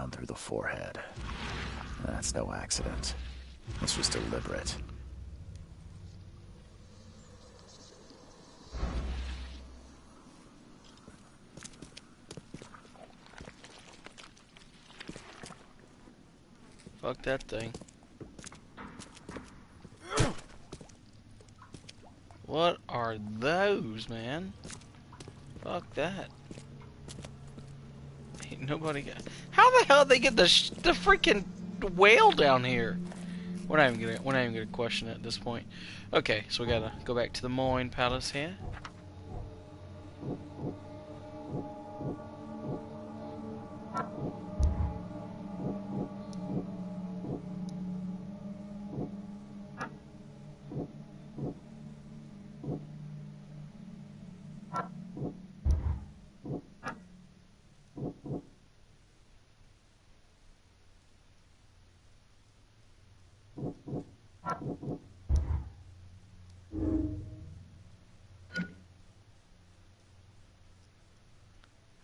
down through the forehead. That's no accident. This was deliberate. Fuck that thing. What are those, man? Fuck that. Ain't nobody got... How the hell did they get the freaking whale down here? We're not even gonna question it at this point. Okay, so we gotta go back to the Moyne Palace here.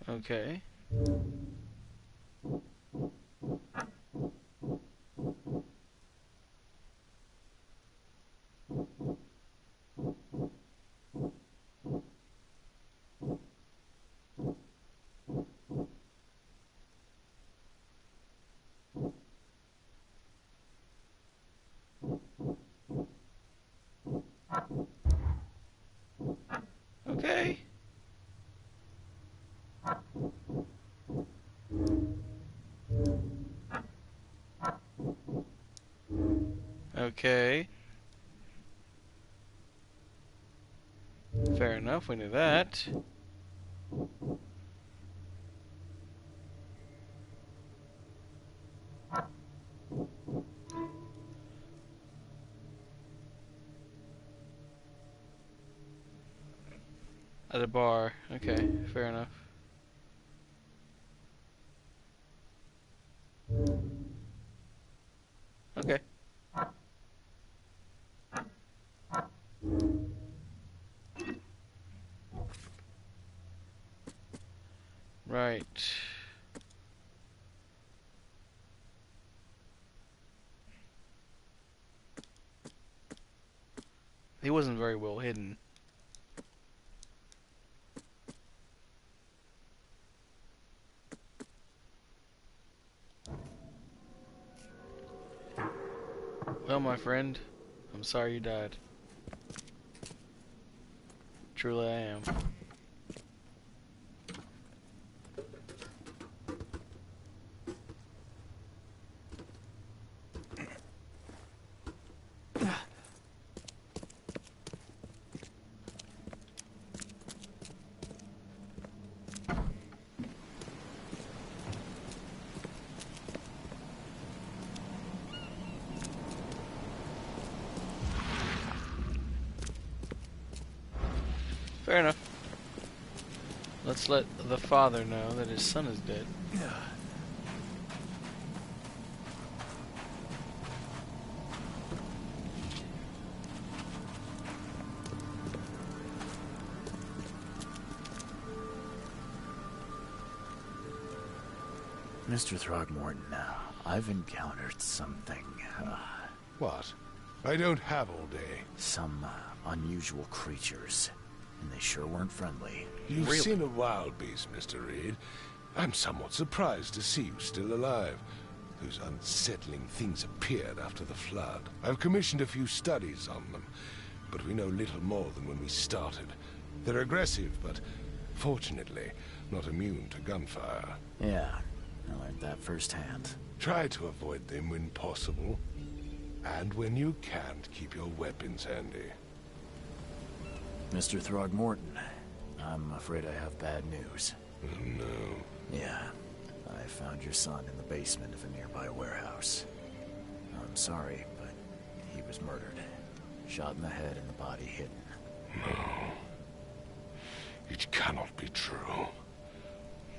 Okay. Okay. Okay. Fair enough, we knew that. At a bar. Okay, fair enough. Okay. Right. He wasn't very well hidden. Well, my friend, I'm sorry you died. Truly I am. Fair enough. Let's let the father know that his son is dead. Mr. Throgmorton, I've encountered something. What? I don't have all day. Some unusual creatures. And they sure weren't friendly. You've Really? seen a wild beast, Mr. Reed. I'm somewhat surprised to see you still alive. Those unsettling things appeared after the flood. I've commissioned a few studies on them, but we know little more than when we started. They're aggressive, but fortunately not immune to gunfire. Yeah, I learned that firsthand. Try to avoid them when possible. And when you can't, keep your weapons handy. Mr. Throgmorton, I'm afraid I have bad news. Oh, no. Yeah, I found your son in the basement of a nearby warehouse. I'm sorry, but he was murdered. Shot in the head and the body hidden. No. It cannot be true.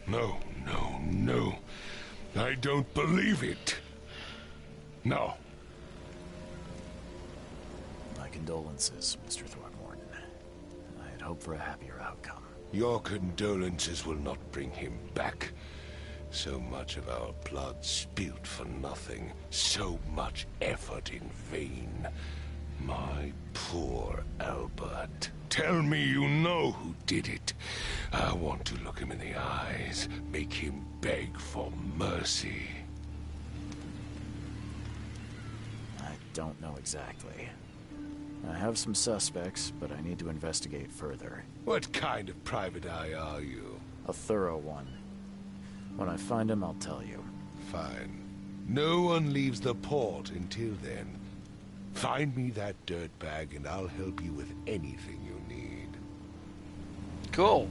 No, no, no. I don't believe it. No. My condolences, Mr. Throgmorton. I had hoped for a happier outcome. Your condolences will not bring him back. So much of our blood spilt for nothing. So much effort in vain. My poor Albert. Tell me you know who did it. I want to look him in the eyes. Make him beg for mercy. I don't know exactly. I have some suspects, but I need to investigate further. What kind of private eye are you? A thorough one. When I find him, I'll tell you. Fine. No one leaves the port until then. Find me that dirtbag and I'll help you with anything you need. Cool.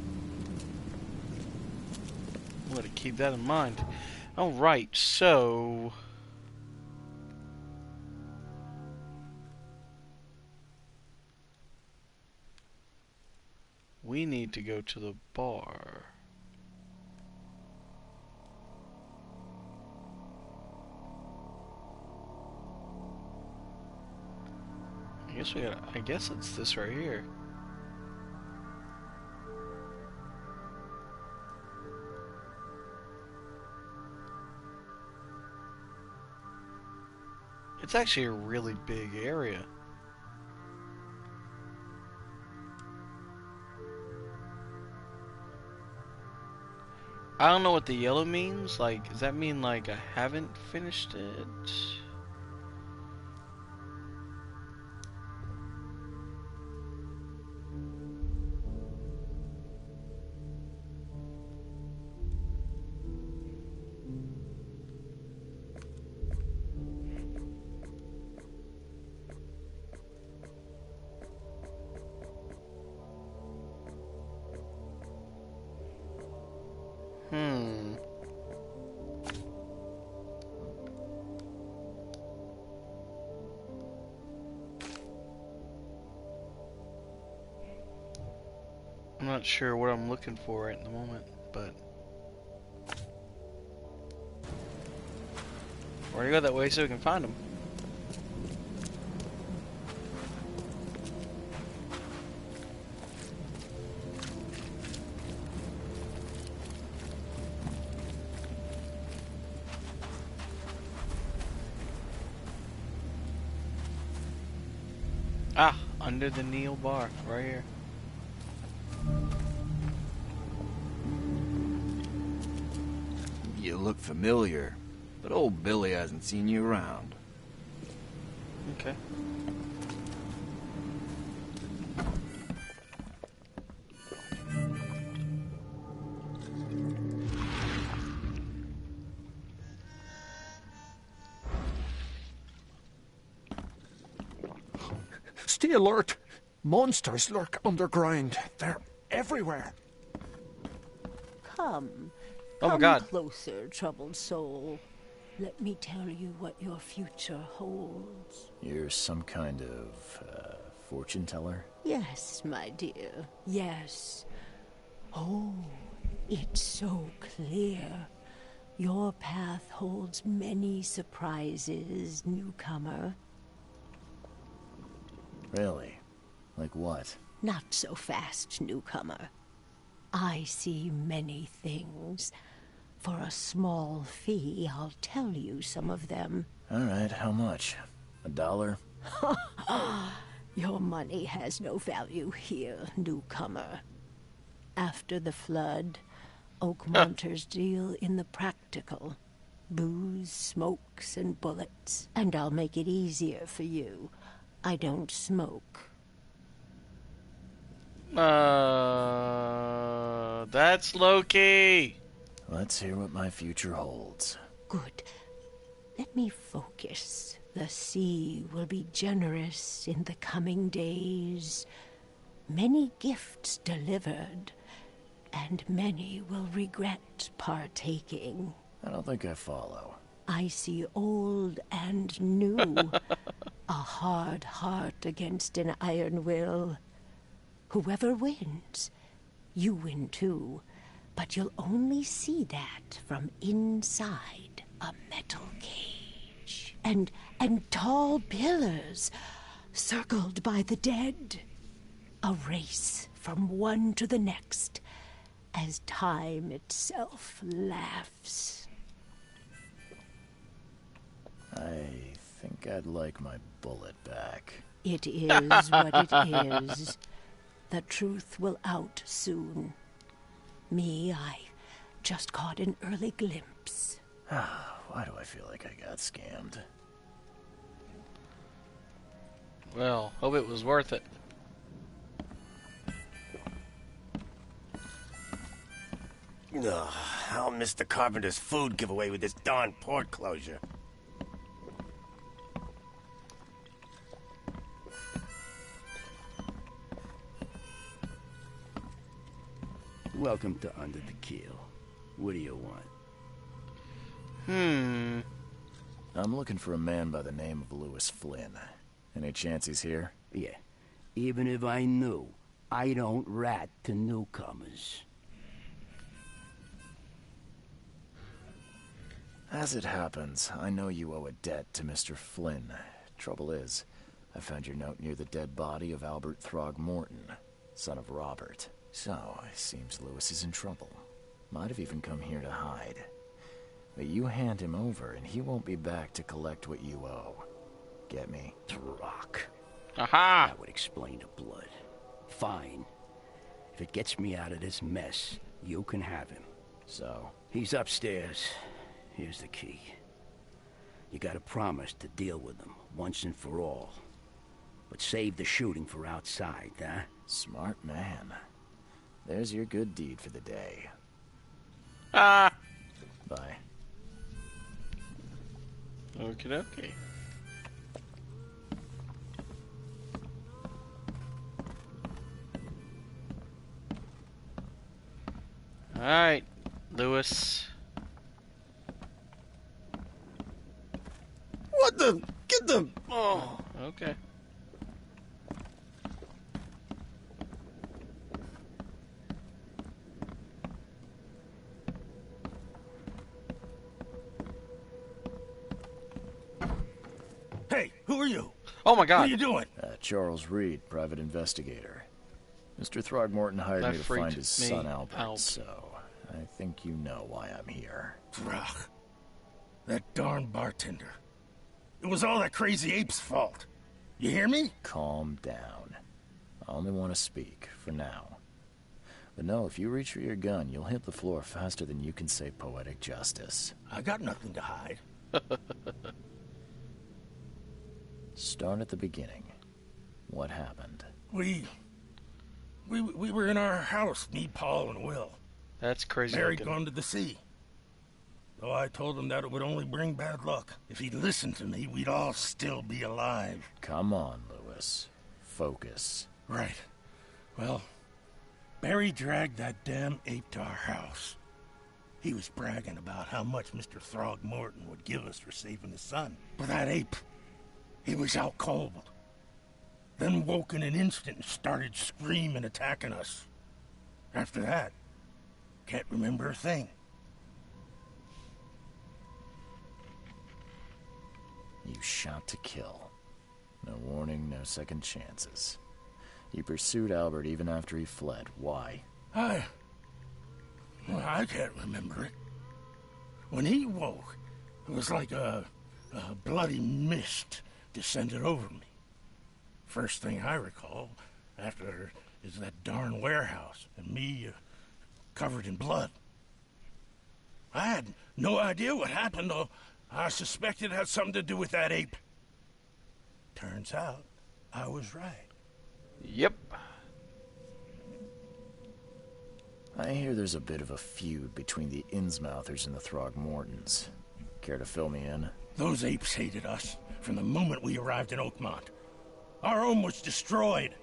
I'm going to keep that in mind. Alright, so... we need to go to the bar. I guess it's this right here. It's actually a really big area. I don't know what the yellow means. Like, does that mean like I haven't finished it? I'm not sure what I'm looking for right in the moment, but we're gonna go that way so we can find them. Ah, under the Neil bar, right here. You look familiar, but old Billy hasn't seen you around. Okay. Stay alert! Monsters lurk underground. They're everywhere. Come. Oh my Come God. closer, troubled soul. Let me tell you what your future holds. You're some kind of, fortune teller? Yes, my dear, yes. Oh, it's so clear. Your path holds many surprises, newcomer. Really? Like what? Not so fast, newcomer. I see many things. For a small fee, I'll tell you some of them. Alright, how much? $1? Your money has no value here, newcomer. After the flood, Oakmonters deal in the practical. Booze, smokes, and bullets. And I'll make it easier for you. I don't smoke. That's Loki. Let's hear what my future holds. Good. Let me focus. The sea will be generous in the coming days. Many gifts delivered, and many will regret partaking. I don't think I follow. I see old and new. A hard heart against an iron will. Whoever wins, you win too. But you'll only see that from inside a metal cage. And tall pillars, circled by the dead. A race from one to the next, as time itself laughs. think I'd like my bullet back. It is what it is. The truth will out soon. Me, I just caught an early glimpse. Why do I feel like I got scammed? Well, hope it was worth it. Ugh, I'll miss the carpenter's food giveaway with this darn port closure. Welcome to Under the Keel. What do you want? I'm looking for a man by the name of Lewis Flynn. Any chance he's here? Yeah, even if I knew, I don't rat to newcomers. As it happens, I know you owe a debt to Mr. Flynn. Trouble is, I found your note near the dead body of Albert Throgmorton, son of Robert. So, it seems Lewis is in trouble. Might have even come here to hide. But you hand him over and he won't be back to collect what you owe. Get me? Throck. Aha! That would explain the blood. Fine. If it gets me out of this mess, you can have him. So? He's upstairs. Here's the key. You gotta promise to deal with him, once and for all. But save the shooting for outside, huh? Smart man. There's your good deed for the day. Ah! Bye. Okie dokie. Alright, Lewis. What the? Get the... Oh. Okay. Hey, who are you? Oh my What god. are you doing? Charles Reed, private investigator. Mr. Throgmorton hired That me to find freaked his me son Albert, out. so I think you know why I'm here. Rock. That darn bartender. It was all that crazy ape's fault. You hear me? Calm down. I only want to speak, for now. But no, if you reach for your gun, you'll hit the floor faster than you can say poetic justice. I got nothing to hide. Start at the beginning. What happened? We were in our house, me, Paul, and Will. That's crazy. Mary looking. gone to the sea. Though I told him that it would only bring bad luck. If he'd listened to me, we'd all still be alive. Come on, Lewis. Focus. Right. Well, Barry dragged that damn ape to our house. He was bragging about how much Mr. Throgmorton would give us for saving his son. But that ape, he was out cold. Then woke in an instant and started screaming, attacking us. After that, can't remember a thing. You shot to kill. No warning, no second chances. You pursued Albert even after he fled. Why? I can't remember it. When he woke, it was like a bloody mist descended over me. First thing I recall after is that darn warehouse and me covered in blood. I had no idea what happened, though I suspected it had something to do with that ape. Turns out I was right. Yep. I hear there's a bit of a feud between the Innsmouthers and the Throgmortons. Care to fill me in? Those apes hated us from the moment we arrived in Oakmont. Our home was destroyed.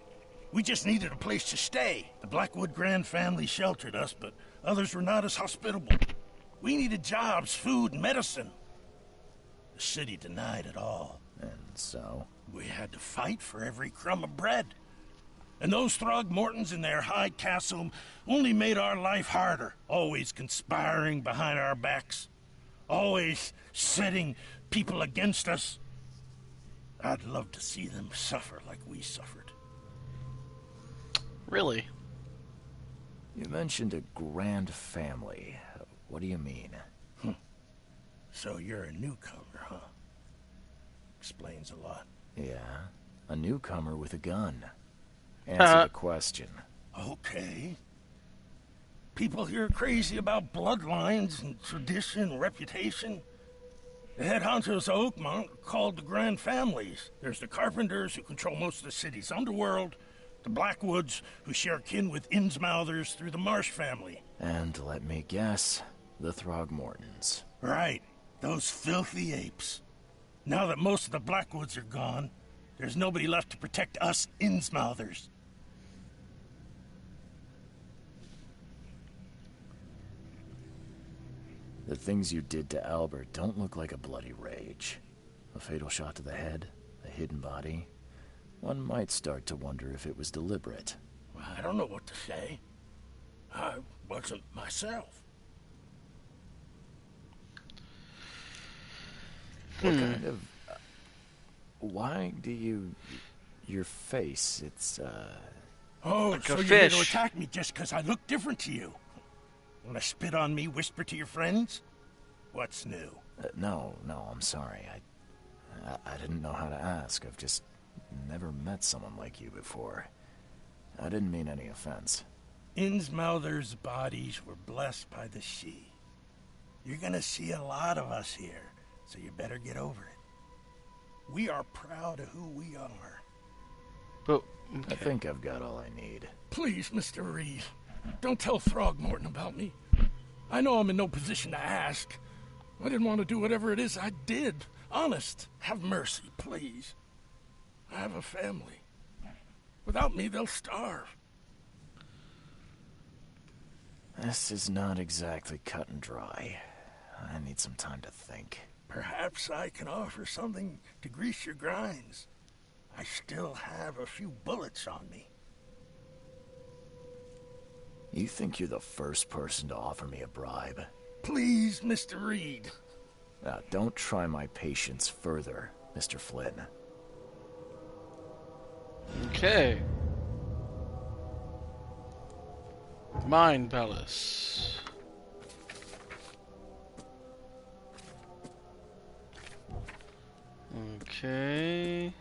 We just needed a place to stay. The Blackwood Grand family sheltered us, but others were not as hospitable. We needed jobs, food, and medicine. The city denied it all. And so? We had to fight for every crumb of bread. And those Throgmortons in their high castle only made our life harder, always conspiring behind our backs, always setting people against us. I'd love to see them suffer like we suffered. Really? You mentioned a grand family. What do you mean? So you're a newcomer, huh? explains a lot. Yeah, a newcomer with a gun. Answer the question. Okay. People here are crazy about bloodlines and tradition and reputation. The head honchos of Oakmont are called the Grand Families. There's the Carpenters, who control most of the city's underworld, the Blackwoods, who share kin with Innsmouthers through the Marsh family. And let me guess, the Throgmortons. Right, those filthy apes. Now that most of the Blackwoods are gone, there's nobody left to protect us Innsmouthers. The things you did to Albert don't look like a bloody rage. A fatal shot to the head, a hidden body. One might start to wonder if it was deliberate. I don't know what to say. I wasn't myself. What kind of... why do you... your face, it's, Oh, like so a you're here to fish. attack me just because I look different to you? Want to spit on me, whisper to your friends? What's new? no, I'm sorry. I didn't know how to ask. I've just never met someone like you before. I didn't mean any offense. Innsmouthers' bodies were blessed by the sea. You're gonna see a lot of us here, so you better get over it. We are proud of who we are. But I think I've got all I need. Please, Mr. Reed, don't tell Throgmorton about me. I know I'm in no position to ask. I didn't want to do whatever it is I did. Honest, have mercy, please. I have a family. Without me, they'll starve. This is not exactly cut and dry. I need some time to think. Perhaps I can offer something to grease your grinds. I still have a few bullets on me. You think you're the first person to offer me a bribe? Please, Mr. Reed. Now, don't try my patience further, Mr. Flynn. okay. Mind Palace. Okay.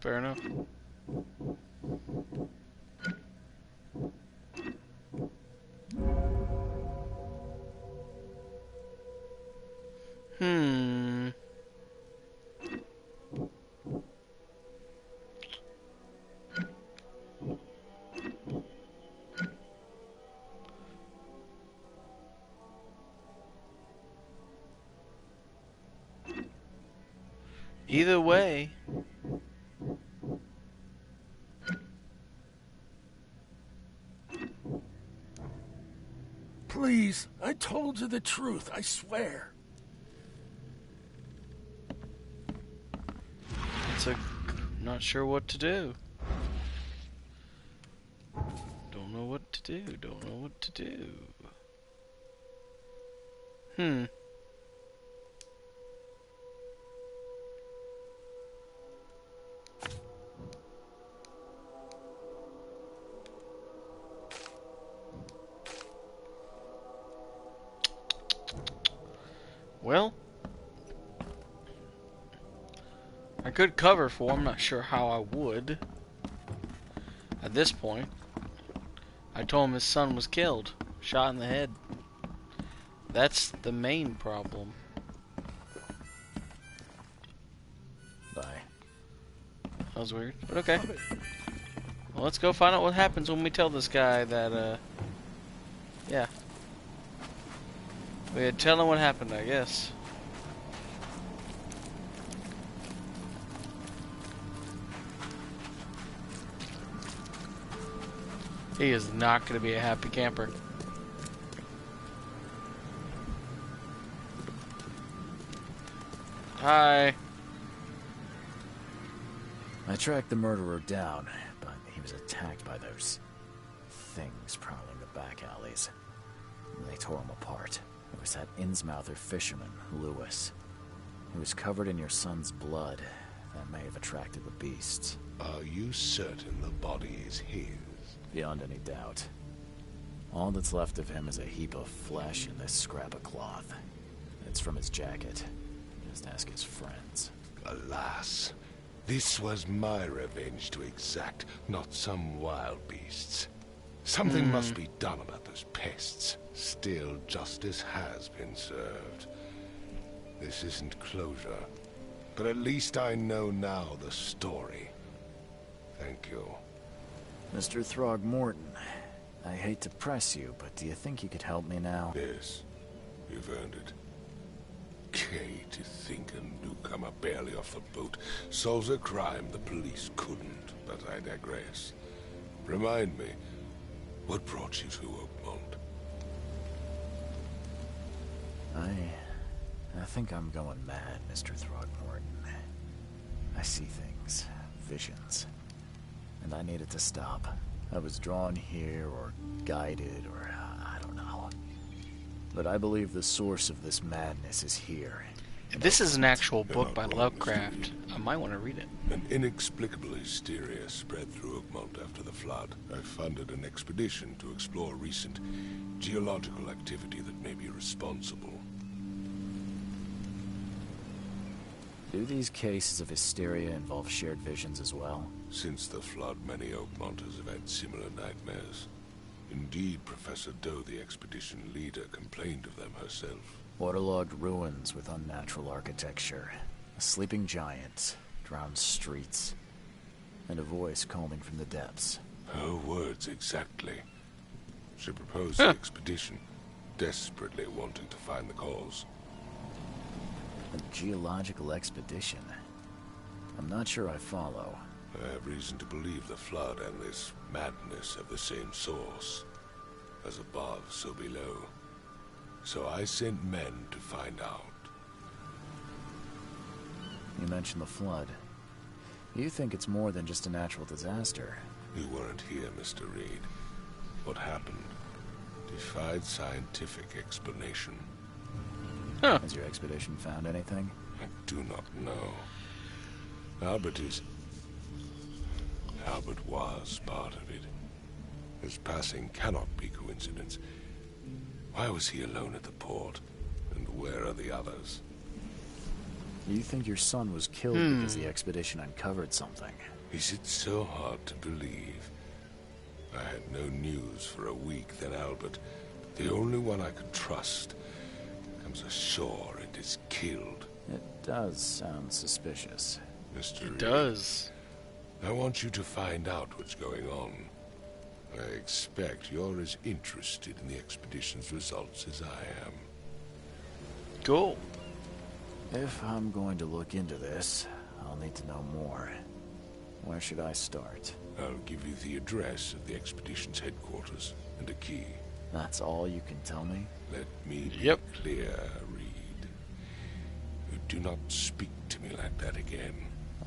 Fair enough. Either way. Please, I told you the truth, I swear. Not sure what to do. Don't know what to do. Don't know what to do. Well, I could cover for him, not sure how I would. At this point, I told him his son was killed, shot in the head. That's the main problem. Bye. That was weird, but okay. Well, let's go find out what happens when we tell this guy that, yeah. We had to tell him what happened, I guess. He is not going to be a happy camper. Hi. I tracked the murderer down, but he was attacked by those things prowling the back alleys. They tore him apart. There was that Innsmouther fisherman, Lewis. He was covered in your son's blood. That may have attracted the beasts. Are you certain the body is his? Beyond any doubt. All that's left of him is a heap of flesh and this scrap of cloth. It's from his jacket. Just ask his friends. Alas, this was my revenge to exact, not some wild beast's. Something must be done about those pests. Still, justice has been served. This isn't closure, but at least I know now the story. Thank you. Mr. Throgmorton, I hate to press you, but do you think you could help me now? Yes, you've earned it. Kay, to think a newcomer barely off the boat solves a crime the police couldn't, but I digress. Remind me, what brought you to Oakmont? I think I'm going mad, Mr. Throgmorton. I see things, visions, and I needed to stop. I was drawn here, or guided, or I don't know. But I believe the source of this madness is here. If this is an actual book by Lovecraft, I might want to read it. An inexplicable hysteria spread through Oakmont after the flood. I funded an expedition to explore recent geological activity that may be responsible. Do these cases of hysteria involve shared visions as well? Since the flood, many Oakmonters have had similar nightmares. Indeed, Professor Doe, the expedition leader, complained of them herself. Waterlogged ruins with unnatural architecture, a sleeping giant, drowned streets, and a voice calling from the depths. Her words exactly. She proposed the expedition, desperately wanting to find the cause. A geological expedition? I'm not sure I follow. I have reason to believe the flood and this madness have the same source. As above, so below. So I sent men to find out. You mentioned the flood. You think it's more than just a natural disaster? You weren't here, Mr. Reed. What happened defied scientific explanation. Huh. Has your expedition found anything? I do not know. Albert was part of it. His passing cannot be coincidence. Why was he alone at the port? And where are the others? You think your son was killed because the expedition uncovered something? Is it so hard to believe? I had no news for a week, then Albert, the only one I could trust, comes ashore and is killed. It does sound suspicious. Mr. It Reed, does. I want you to find out what's going on. I expect you're as interested in the expedition's results as I am. Cool. If I'm going to look into this, I'll need to know more. Where should I start? I'll give you the address of the expedition's headquarters and a key. That's all you can tell me? Let me be Yep. clear, Reed. You do not speak to me like that again.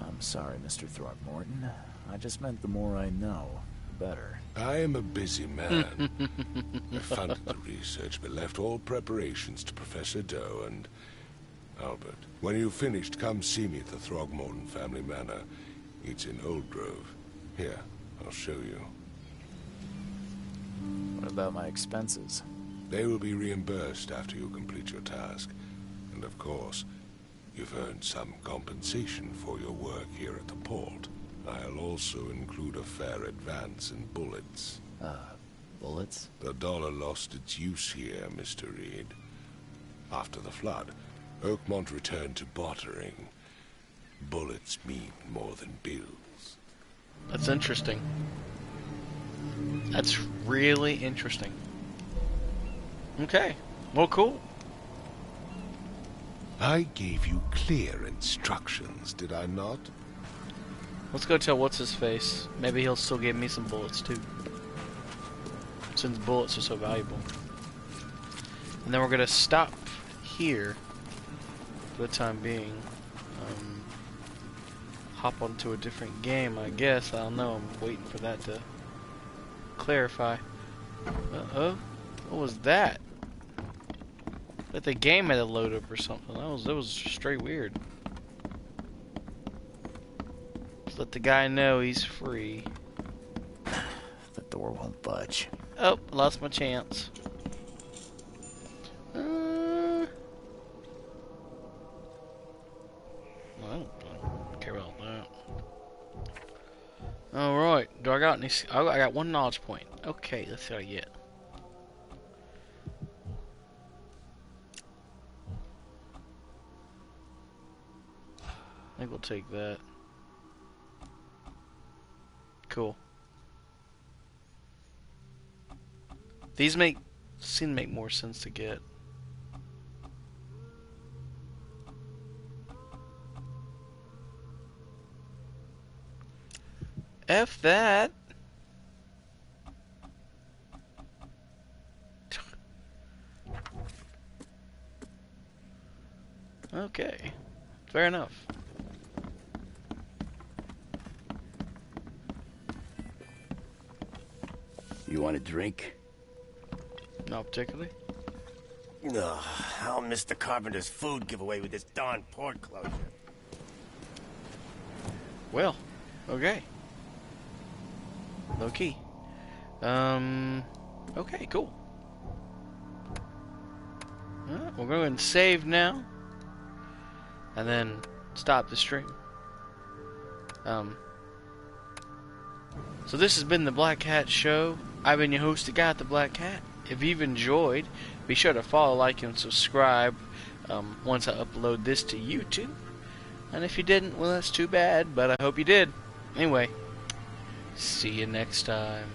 I'm sorry, Mr. Throgmorton. I just meant the more I know, the better. I am a busy man. I funded the research, but left all preparations to Professor Doe and Albert. When you've finished, come see me at the Throgmorton family manor. It's in Old Grove. Here, I'll show you. What about my expenses? They will be reimbursed after you complete your task. And of course, you've earned some compensation for your work here at the port. I'll also include a fair advance in bullets. Bullets? The dollar lost its use here, Mr. Reed. After the flood, Oakmont returned to bartering. Bullets mean more than bills. That's interesting. That's really interesting. Okay. Well, cool. I gave you clear instructions, did I not? Let's go tell what's-his-face. Maybe he'll still give me some bullets, too. Since bullets are so valuable. And then we're going to stop here for the time being. hop onto a different game, I guess. I don't know. I'm waiting for that to clarify. Uh-oh. What was that? Like the game had to load up or something. That was straight weird. Just let the guy know he's free. The door won't budge. Oh, lost my chance. I don't care about that. Alright, do I got any? Oh, I got 1 knowledge point. Okay, let's see what I get. I think we'll take that. Cool. These seem to make more sense to get. F that. Okay. Fair enough. You want a drink? Not particularly. Ugh, I'll miss the carpenter's food giveaway with this darn port closure. Well, okay. Low key. Okay, cool. Alright, we're going to save now. And then stop the stream. So this has been the Black Cat Show. I've been your host, the guy at the Black Cat. If you've enjoyed, be sure to follow, like, and subscribe once I upload this to YouTube. And if you didn't, well, that's too bad, but I hope you did. Anyway, see you next time.